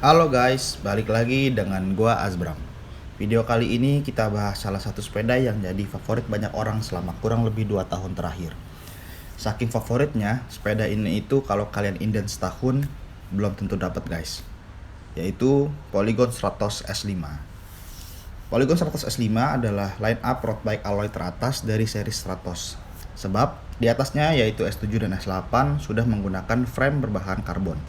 Halo guys, balik lagi dengan gua Azbram. Video kali ini kita bahas salah satu sepeda yang jadi favorit banyak orang selama kurang lebih 2 tahun terakhir. Saking favoritnya, sepeda ini itu kalau kalian inden setahun belum tentu dapat guys. Yaitu Polygon Stratos S5. Polygon Stratos S5 adalah line up road bike alloy teratas dari seri Stratos. Sebab di atasnya yaitu S7 dan S8 sudah menggunakan frame berbahan karbon.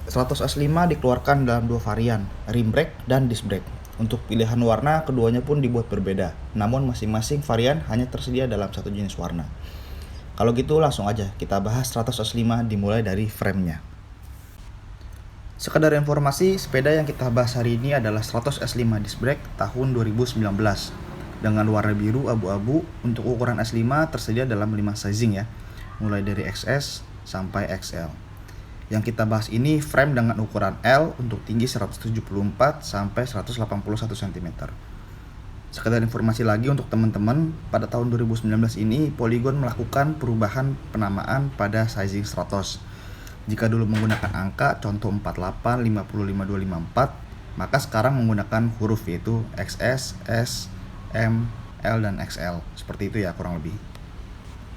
Stratos S5 dikeluarkan dalam dua varian, rim brake dan disc brake. Untuk pilihan warna, keduanya pun dibuat berbeda, namun masing-masing varian hanya tersedia dalam satu jenis warna. Kalau gitu langsung aja kita bahas Stratos S5 dimulai dari framenya. Sekedar informasi, sepeda yang kita bahas hari ini adalah Stratos S5 disc brake tahun 2019 dengan warna biru abu-abu. Untuk ukuran S5 tersedia dalam 5 sizing ya, mulai dari XS sampai XL. Yang kita bahas ini frame dengan ukuran L untuk tinggi 174 sampai 181 cm. Sekedar informasi lagi untuk teman-teman, pada tahun 2019 ini Polygon melakukan perubahan penamaan pada sizing Stratos. Jika dulu menggunakan angka contoh 48, 55, 254, maka sekarang menggunakan huruf yaitu XS, S, M, L, dan XL. Seperti itu ya kurang lebih.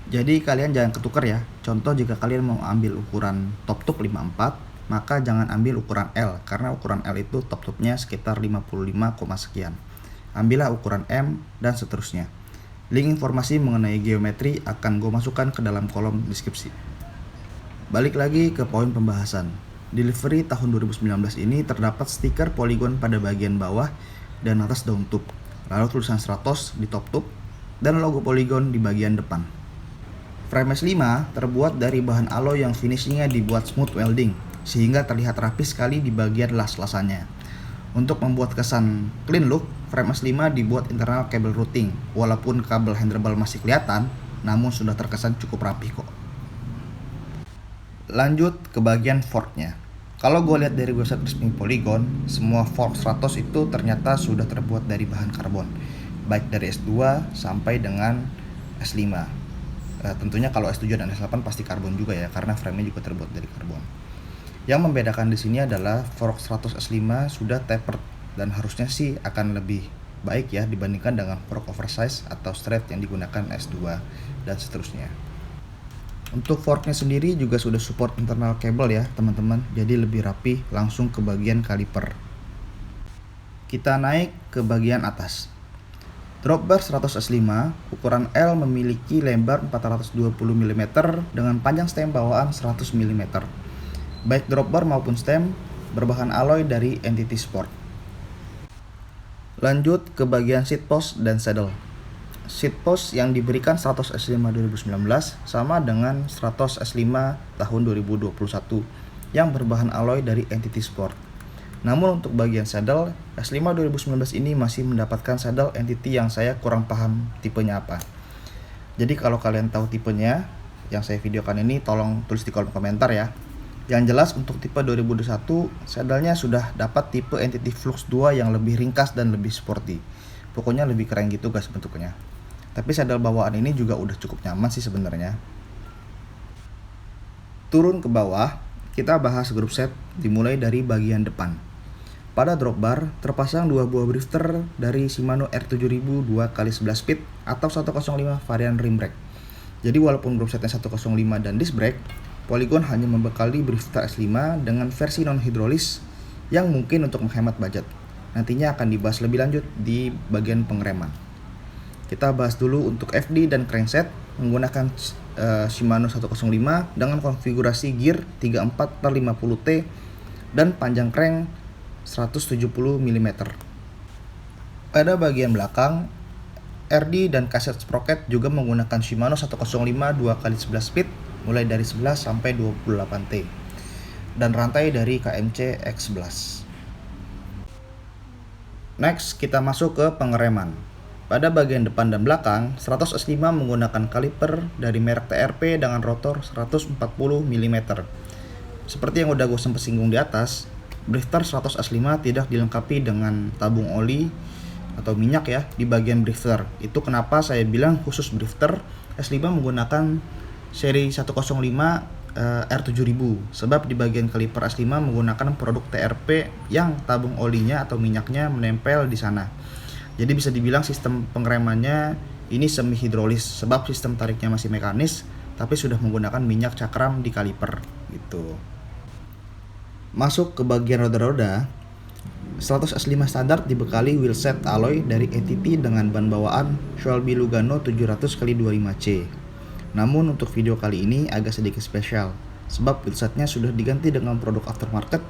Jadi kalian jangan ketukar ya. Contoh jika kalian mau ambil ukuran top tube 54, maka jangan ambil ukuran L karena ukuran L itu top tube-nya sekitar 55, sekian. Ambillah ukuran M dan seterusnya. Link informasi mengenai geometri akan gue masukkan ke dalam kolom deskripsi. Balik lagi ke poin pembahasan. Delivery tahun 2019 ini terdapat stiker Polygon pada bagian bawah dan atas daun tube. Lalu tulisan Stratos di top tube dan logo Polygon di bagian depan. Frame S5 terbuat dari bahan alloy yang finishingnya dibuat smooth welding sehingga terlihat rapi sekali di bagian las-lasannya. Untuk membuat kesan clean look, frame S5 dibuat internal kabel routing. Walaupun kabel handlebar masih kelihatan, namun sudah terkesan cukup rapi kok. Lanjut ke bagian forknya. Kalau gue lihat dari website resmi Polygon, semua fork Stratos itu ternyata sudah terbuat dari bahan karbon, baik dari S2 sampai dengan S5. Tentunya kalau S7 dan S8 pasti karbon juga ya, karena frame-nya juga terbuat dari karbon. Yang membedakan di sini adalah fork Stratos S5 sudah tapered dan harusnya sih akan lebih baik ya dibandingkan dengan fork oversize atau straight yang digunakan S2 dan seterusnya. Untuk forknya sendiri juga sudah support internal cable ya teman-teman, jadi lebih rapi langsung ke bagian kaliper. Kita naik ke bagian atas. Dropbar Stratos S5 ukuran L memiliki lebar 420 mm dengan panjang stem bawaan 100 mm. Baik dropbar maupun stem berbahan alloy dari Entity Sport. Lanjut ke bagian seat post dan saddle. Seat post yang diberikan Stratos S5 2019 sama dengan Stratos S5 tahun 2021 yang berbahan alloy dari Entity Sport. Namun untuk bagian saddle, S5 2019 ini masih mendapatkan saddle Entity yang saya kurang paham tipenya apa. Jadi kalau kalian tahu tipenya yang saya videokan ini, tolong tulis di kolom komentar ya. Yang jelas untuk tipe 2021, saddle-nya sudah dapat tipe Entity Flux 2 yang lebih ringkas dan lebih sporty. Pokoknya lebih keren gitu guys bentuknya. Tapi saddle bawaan ini juga udah cukup nyaman sih sebenarnya. Turun ke bawah, kita bahas grup set dimulai dari bagian depan. Pada dropbar terpasang dua buah drifter dari Shimano R7000 2x11 speed atau 105 varian rim brake. Jadi walaupun grup setnya 105 dan disc brake, Polygon hanya membekali drifter S5 dengan versi non hidrolis yang mungkin untuk menghemat budget. Nantinya akan dibahas lebih lanjut di bagian pengereman. Kita bahas dulu untuk FD dan crankset menggunakan Shimano 105 dengan konfigurasi gear 34/50T dan panjang crank 170 mm. Pada bagian belakang, RD dan kaset sprocket juga menggunakan Shimano 105 2x11 speed mulai dari 11 sampai 28T dan rantai dari KMC X11. Next, kita masuk ke pengereman. Pada bagian depan dan belakang, Stratos S5 menggunakan kaliper dari merek TRP dengan rotor 140 mm. Seperti yang udah gue sempat singgung di atas, drifter Stratos S5 tidak dilengkapi dengan tabung oli atau minyak ya di bagian drifter. Itu kenapa saya bilang khusus drifter S5 menggunakan seri 105 R7000, sebab di bagian kaliper S5 menggunakan produk TRP yang tabung olinya atau minyaknya menempel di sana. Jadi bisa dibilang sistem pengeremannya ini semi hidrolis, sebab sistem tariknya masih mekanis tapi sudah menggunakan minyak cakram di kaliper gitu. Masuk ke bagian roda-roda, 100 S5 standar dibekali wheelset alloy dari ATT dengan ban bawaan Schwalbe Lugano 700x25C. Namun untuk video kali ini agak sedikit spesial, sebab wheelsetnya sudah diganti dengan produk aftermarket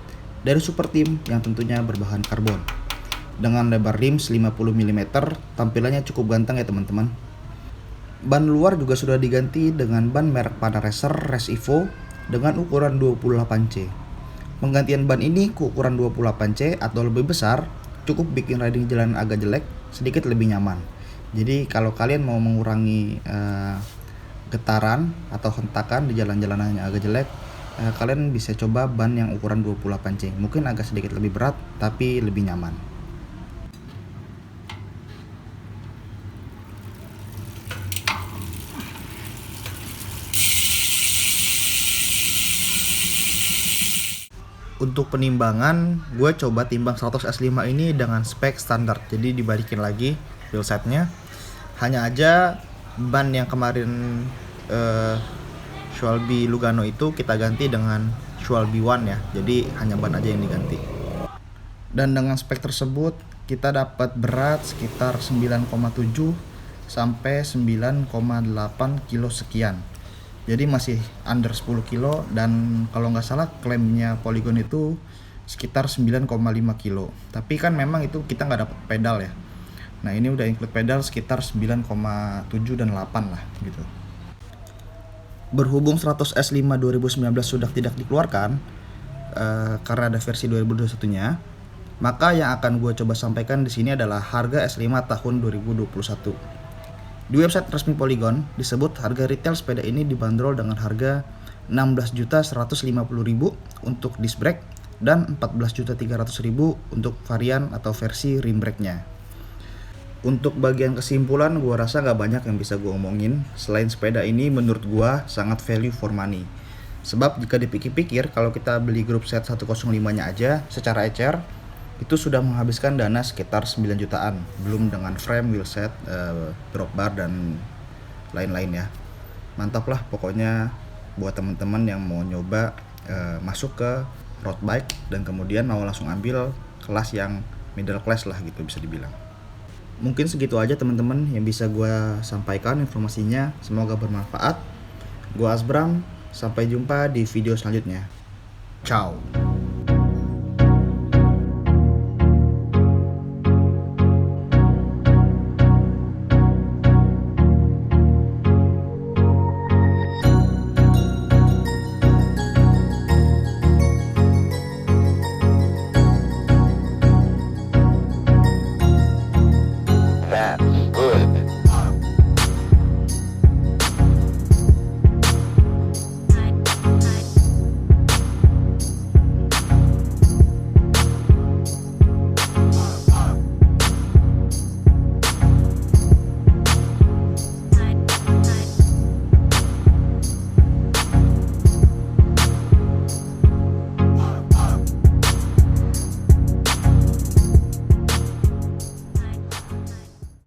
dari Super Team yang tentunya berbahan karbon. Dengan lebar rims 50 mm, tampilannya cukup ganteng ya teman-teman. Ban luar juga sudah diganti dengan ban merek Pana Racer Race Evo dengan ukuran 28C. Penggantian ban ini ke ukuran 28C atau lebih besar cukup bikin riding jalan agak jelek, sedikit lebih nyaman. Jadi kalau kalian mau mengurangi getaran atau hentakan di jalan-jalanan yang agak jelek, kalian bisa coba ban yang ukuran 28C. Mungkin agak sedikit lebih berat tapi lebih nyaman. Untuk penimbangan, gue coba timbang 100 S5 ini dengan spek standar, jadi dibalikin lagi wheelsetnya. Hanya aja ban yang kemarin Schwalbe Lugano itu kita ganti dengan Schwalbe One ya, jadi hanya ban aja yang diganti. Dan dengan spek tersebut kita dapat berat sekitar 9,7 sampai 9,8 kilo sekian. Jadi masih under 10 kilo, dan kalau nggak salah klaimnya Polygon itu sekitar 9,5 kilo. Tapi kan memang itu kita nggak dapat pedal ya. Nah ini udah include pedal sekitar 9,7 dan 8 lah gitu. Berhubung 100 S5 2019 sudah tidak dikeluarkan karena ada versi 2021-nya, maka yang akan gue coba sampaikan di sini adalah harga S5 tahun 2021. Di website resmi Polygon disebut harga retail sepeda ini dibanderol dengan harga 16.150.000 untuk disc brake dan 14.300.000 untuk varian atau versi rim brake-nya. Untuk bagian kesimpulan, gua rasa gak banyak yang bisa gua omongin. Selain sepeda ini menurut gua sangat value for money. Sebab jika dipikir-pikir, kalau kita beli grup set 105-nya aja secara ecer, itu sudah menghabiskan dana sekitar 9 jutaan, belum dengan frame, wheelset, drop bar dan lain-lain ya. Mantap lah pokoknya buat teman-teman yang mau nyoba masuk ke road bike dan kemudian mau langsung ambil kelas yang middle class lah gitu bisa dibilang. Mungkin segitu aja teman-teman yang bisa gue sampaikan informasinya, semoga bermanfaat. Gue Asbram, sampai jumpa di video selanjutnya. Ciao.